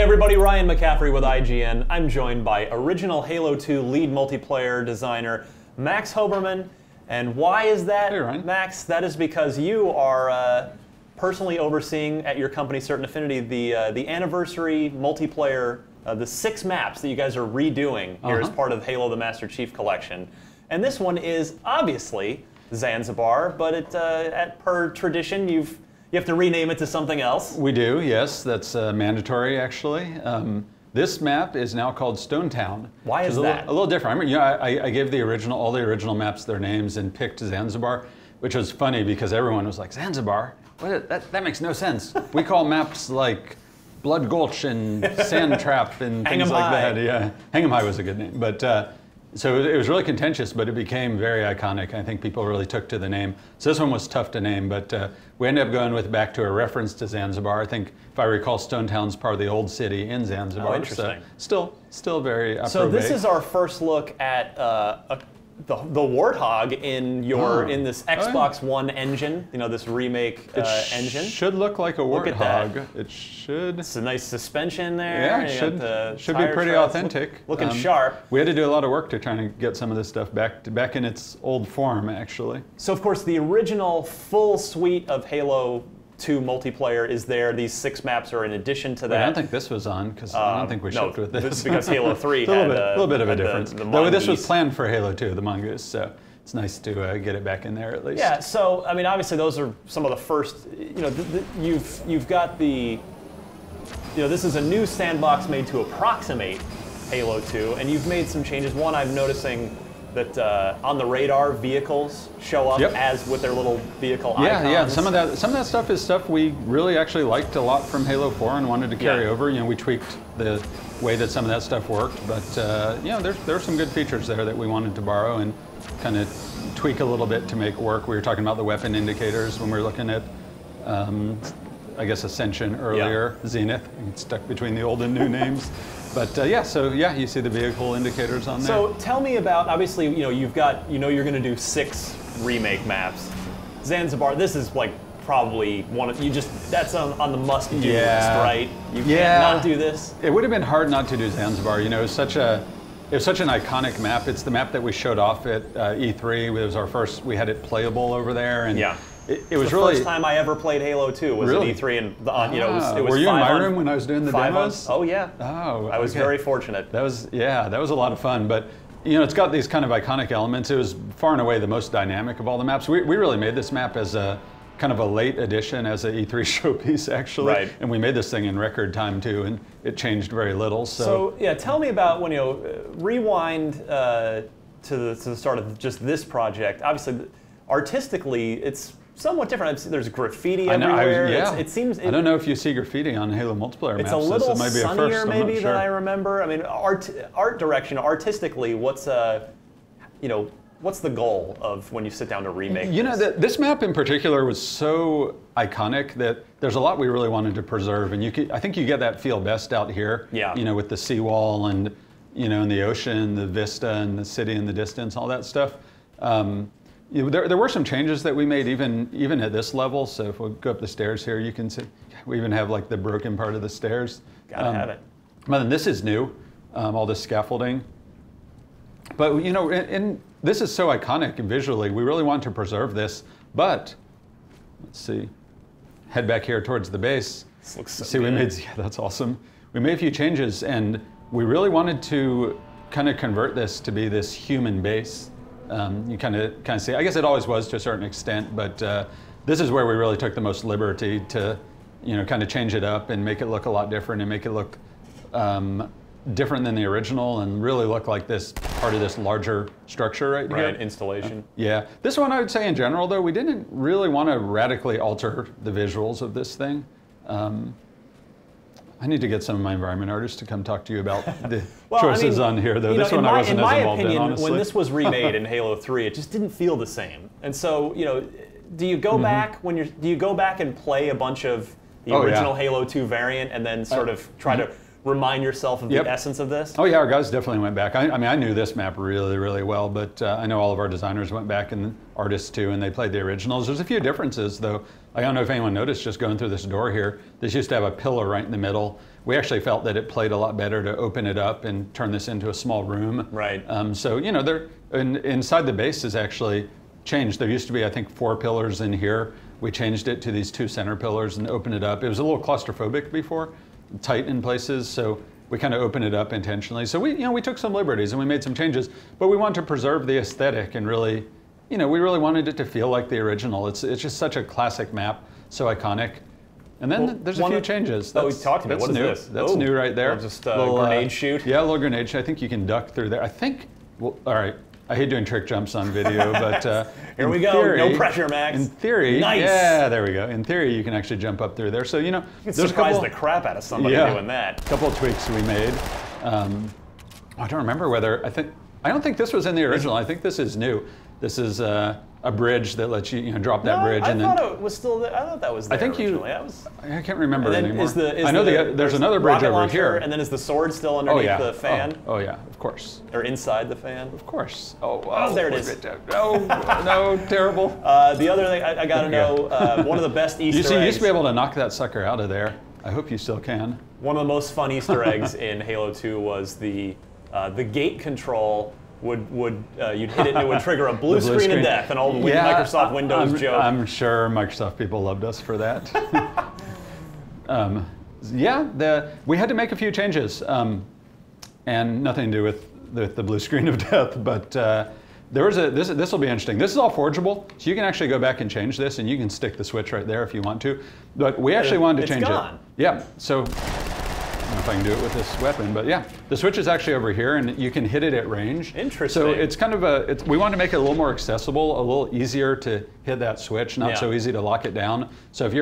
everybody, Ryan McCaffrey with IGN. I'm joined by original Halo 2 lead multiplayer designer Max Hoberman. And why is that, hey, Ryan. Max? That is because you are personally overseeing at your company, Certain Affinity, the anniversary multiplayer, the 6 maps that you guys are redoing here as part of Halo the Master Chief Collection. And this one is obviously Zanzibar, but it, per tradition, you have to rename it to something else. We do, yes. That's mandatory, actually. This map is now called Stonetown. Why is that? A little different. I mean, I gave all the original maps their names and picked Zanzibar, which was funny because everyone was like, Zanzibar? That makes no sense. We call maps like Blood Gulch and Sand Trap and things like that. Yeah, Hang 'em High was a good name. But so it was really contentious, but it became very iconic. I think people really took to the name. So this one was tough to name, but we ended up going back to a reference to Zanzibar. I think, if I recall, Stonetown's part of the old city in Zanzibar. Oh, interesting. So still very appropriate. So this is our first look at the Warthog in this Xbox One engine. You know, this remake engine. Should look like a Warthog. Look at that. It should. It's a nice suspension there. Yeah, it should be pretty authentic. Looking sharp. We had to do a lot of work to try to get some of this stuff back in its old form, actually. So of course the original full suite of Halo 2 multiplayer is there. These 6 maps are in addition to that. I don't think this was on, because I don't think we shipped with this. This is because Halo 3 had a little bit of a difference. Though this was planned for Halo 2, the Mongoose, so it's nice to get it back in there at least. Yeah, so I mean, obviously those are some of the first. You know, you've got the. You know, this is a new sandbox made to approximate Halo 2, and you've made some changes. One, I'm noticing that on the radar, vehicles show up as with their little vehicle icons. Yeah. Some of that stuff is stuff we really actually liked a lot from Halo 4 and wanted to carry over. You know, we tweaked the way that some of that stuff worked, but you know, there's some good features there that we wanted to borrow and kind of tweak a little bit to make it work. We were talking about the weapon indicators when we were looking at, I guess, Ascension earlier, Zenith, stuck between the old and new names. But you see the vehicle indicators on there. So tell me about, obviously, you know, you're going to do 6 remake maps. Zanzibar, this is like probably one of, that's on the must-do list, right? You can't not do this. It would have been hard not to do Zanzibar. You know, it was such an iconic map. It's the map that we showed off at E3. It was our first, we had it playable over there. And it was the really first time I ever played Halo 2 was at E3, and you know, it was were you in my room when I was doing the demos? Oh yeah. Oh, I was very fortunate. That was a lot of fun. But you know, it's got these kind of iconic elements. It was far and away the most dynamic of all the maps. We really made this map as a kind of a late addition, as a E3 showpiece actually. Right. And we made this thing in record time too, and it changed very little. So yeah, tell me about when rewind to the start of just this project. Obviously, artistically, it's somewhat different. There's graffiti everywhere. It seems. I don't know if you see graffiti on Halo multiplayer maps. It's a little might be sunnier, a first, maybe, than I remember. I mean, art direction, artistically, what's the goal of when you sit down to remake? You know, this map in particular was so iconic that there's a lot we really wanted to preserve, and I think you get that feel best out here. Yeah. You know, with the seawall and and the ocean, the vista, and the city in the distance, all that stuff. There were some changes that we made even at this level. So if we go up the stairs here, you can see we even have like the broken part of the stairs. Gotta have it. But then this is new, all this scaffolding. But you know, this is so iconic visually. We really want to preserve this. But let's see, head back here towards the base. This looks so good. That's awesome. We made a few changes, and we really wanted to kind of convert this to be this human base. You kind of see, I guess it always was to a certain extent, but this is where we really took the most liberty to, kind of change it up and make it look a lot different and make it look different than the original and really look like this part of this larger structure right here. Right, installation. Yeah. This one, I would say in general, though, we didn't really want to radically alter the visuals of this thing. I need to get some of my environment artists to come talk to you about the choices on here, though. This one I wasn't as involved in, honestly. When this was remade in Halo 3, it just didn't feel the same. And so, do you go back do you go back and play a bunch of the original Halo 2 variant and then sort of try to remind yourself of the essence of this? Oh yeah, our guys definitely went back. I mean, I knew this map really, really well, but I know all of our designers went back and artists too, and they played the originals. There's a few differences though. I don't know if anyone noticed just going through this door here. This used to have a pillar right in the middle. We actually felt that it played a lot better to open it up and turn this into a small room. Right. So you know, inside the base is actually changed. There used to be, I think, 4 pillars in here. We changed it to these 2 center pillars and opened it up. It was a little claustrophobic before, tight in places, so we kind of opened it up intentionally. So we took some liberties and we made some changes, but we wanted to preserve the aesthetic and really, we really wanted it to feel like the original. It's just such a classic map, so iconic. And then there's a few changes. We talked about what is new. this? That's new right there. Just a little grenade shoot. Yeah, a little grenade shoot. I think you can duck through there. I think. Well, all right. I hate doing trick jumps on video, but here we go. Theory, no pressure, Max. In theory, nice. Yeah, there we go. In theory, you can actually jump up through there. So you can surprise the crap out of somebody doing that. A couple of tweaks we made. I don't remember whether I don't think this was in the original. I think this is new. This is a bridge that lets you drop that bridge. I thought it was still there. I thought that was there. I think originally. I can't remember anymore. I know there's another bridge over here. And then is the sword still underneath the fan? Oh yeah, of course. Or inside the fan? Of course. Oh, there it is. No, terrible. The other thing I got to know, one of the best Easter eggs. You used to be able to knock that sucker out of there. I hope you still can. One of the most fun Easter eggs in Halo 2 was the gate control. You'd hit it and it would trigger a blue screen of death, and all the Microsoft Windows joke. I'm sure Microsoft people loved us for that. We had to make a few changes, and nothing to do with the blue screen of death, but there was this will be interesting. This is all forgeable, so you can actually go back and change this, and you can stick the switch right there if you want to. But we actually wanted to change it. Yeah, so. I don't know if I can do it with this weapon, but yeah, the switch is actually over here, and you can hit it at range. Interesting. So it's kind of we want to make it a little more accessible, a little easier to hit that switch, not so easy to lock it down. So if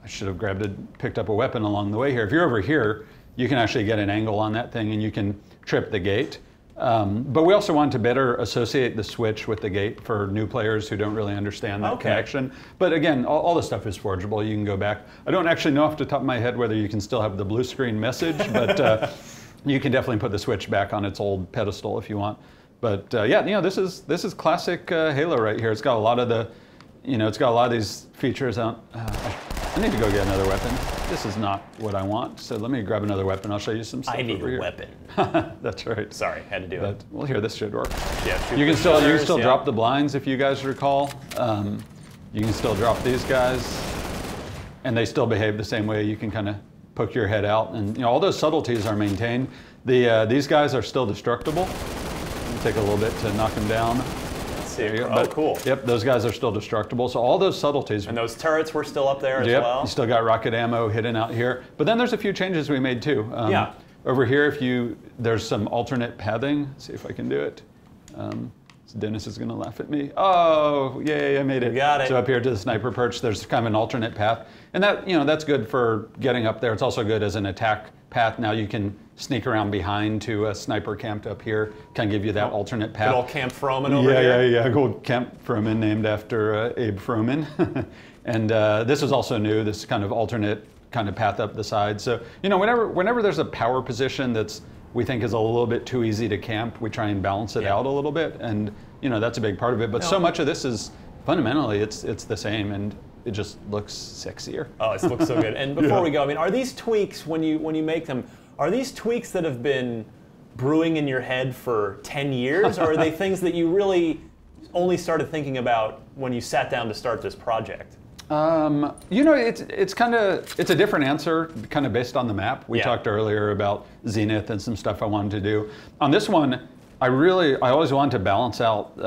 I should have picked up a weapon along the way here. If you're over here, you can actually get an angle on that thing, and you can trip the gate. But we also want to better associate the switch with the gate for new players who don't really understand that connection. But again, all the stuff is forgeable. You can go back. I don't actually know off the top of my head whether you can still have the blue screen message, but you can definitely put the switch back on its old pedestal if you want. But this is classic Halo right here. It's got a lot of these features out. I need to go get another weapon. This is not what I want, so let me grab another weapon. I'll show you some stuff over here. I need a weapon. That's right. Sorry, had to do it. Well, here, this should work. Yeah, you can still drop the blinds if you guys recall. You can still drop these guys, and they still behave the same way. You can kind of poke your head out, and all those subtleties are maintained. These guys are still destructible. It'll take a little bit to knock them down. Cool. Yep, those guys are still destructible. So all those subtleties. And those turrets were still up there as well? You still got rocket ammo hidden out here. But then there's a few changes we made too. Over here, there's some alternate pathing. Let's see if I can do it. Dennis is going to laugh at me. Oh, yay, I made it. You got it. So up here to the sniper perch, there's kind of an alternate path. And that's good for getting up there. It's also good as an attack path. Now you can sneak around behind to a sniper camped up here. Can give you that alternate path. Good old Camp Froman over here. Yeah. Good old Camp Froman, named after Abe Froman. And this is also new, this kind of alternate kind of path up the side. So, whenever there's a power position we think is a little bit too easy to camp, we try and balance it out a little bit. And, that's a big part of it. But so much of this is, fundamentally, it's the same. And it just looks sexier. Oh, it looks so good. And before we go, are these tweaks, when you make them, are these tweaks that have been brewing in your head for 10 years, or are they things that you really only started thinking about when you sat down to start this project? It's a different answer, kind of based on the map. We talked earlier about Zenith and some stuff I wanted to do. On this one, I always wanted to balance out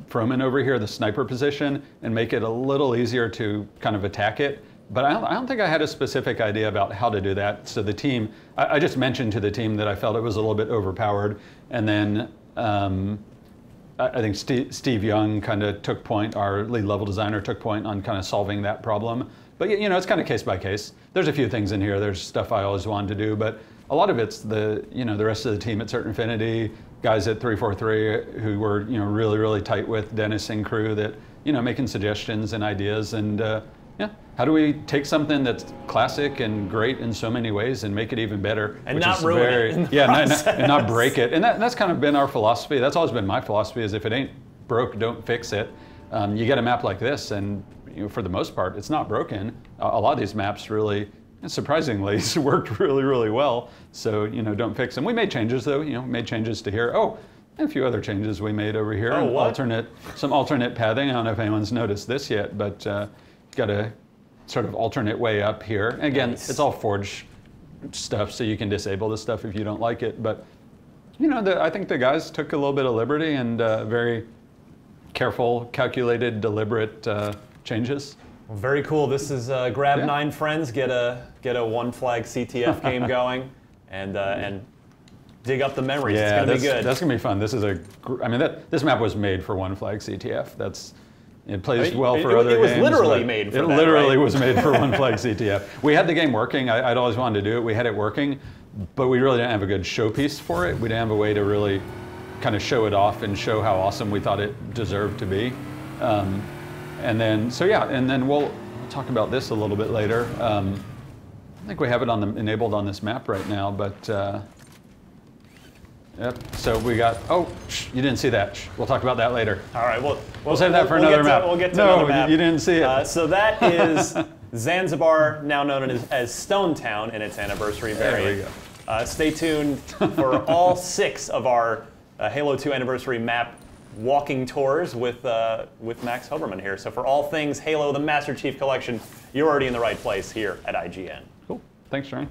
Froman over here, the sniper position, and make it a little easier to kind of attack it. But I don't think I had a specific idea about how to do that. So the team, I just mentioned to the team that I felt it was a little bit overpowered. And then I think Steve Young kind of took point, our lead level designer took point on kind of solving that problem. But it's kind of case by case. There's a few things in here. There's stuff I always wanted to do, but a lot of it's the rest of the team at Certain Affinity, guys at 343 who were really, really tight with Dennis and crew that making suggestions and ideas, and Yeah. How do we take something that's classic and great in so many ways and make it even better? And not ruin it in the process. And not break it. And that's kind of been our philosophy. That's always been my philosophy, is if it ain't broke, don't fix it. You get a map like this, and for the most part, it's not broken. A lot of these maps really, surprisingly, worked really, really well. So, don't fix them. We made changes, though. Made changes to here. Oh, and a few other changes we made over here. Oh, what? Some alternate pathing. I don't know if anyone's noticed this yet, but got a sort of alternate way up here. And again, Nice. It's all Forge stuff, so you can disable this stuff if you don't like it. But, I think the guys took a little bit of liberty and very careful, calculated, deliberate changes. Well, very cool. This is grab Yeah. 9 friends, get a one flag CTF game going, and dig up the memories. It's gonna be good. That's gonna be fun. This is this map was made for one flag CTF. It plays well for other games. It was literally made for that, It literally right? was made for one flag CTF. We had the game working. I'd always wanted to do it. We had it working, but we really didn't have a good showpiece for it. We didn't have a way to really kind of show it off and show how awesome we thought it deserved to be. And then we'll talk about this a little bit later. I think we have it enabled on this map right now, but yep. So we got. Oh, you didn't see that. We'll talk about that later. All right, We'll save that for another map. We'll get to another map. No, you didn't see it. So that is Zanzibar, now known as Stonetown in its anniversary variant. There we go. Stay tuned for all 6 of our Halo 2 anniversary map walking tours with Max Hoberman here. So for all things Halo, the Master Chief Collection, you're already in the right place here at IGN. Cool. Thanks, Sharon.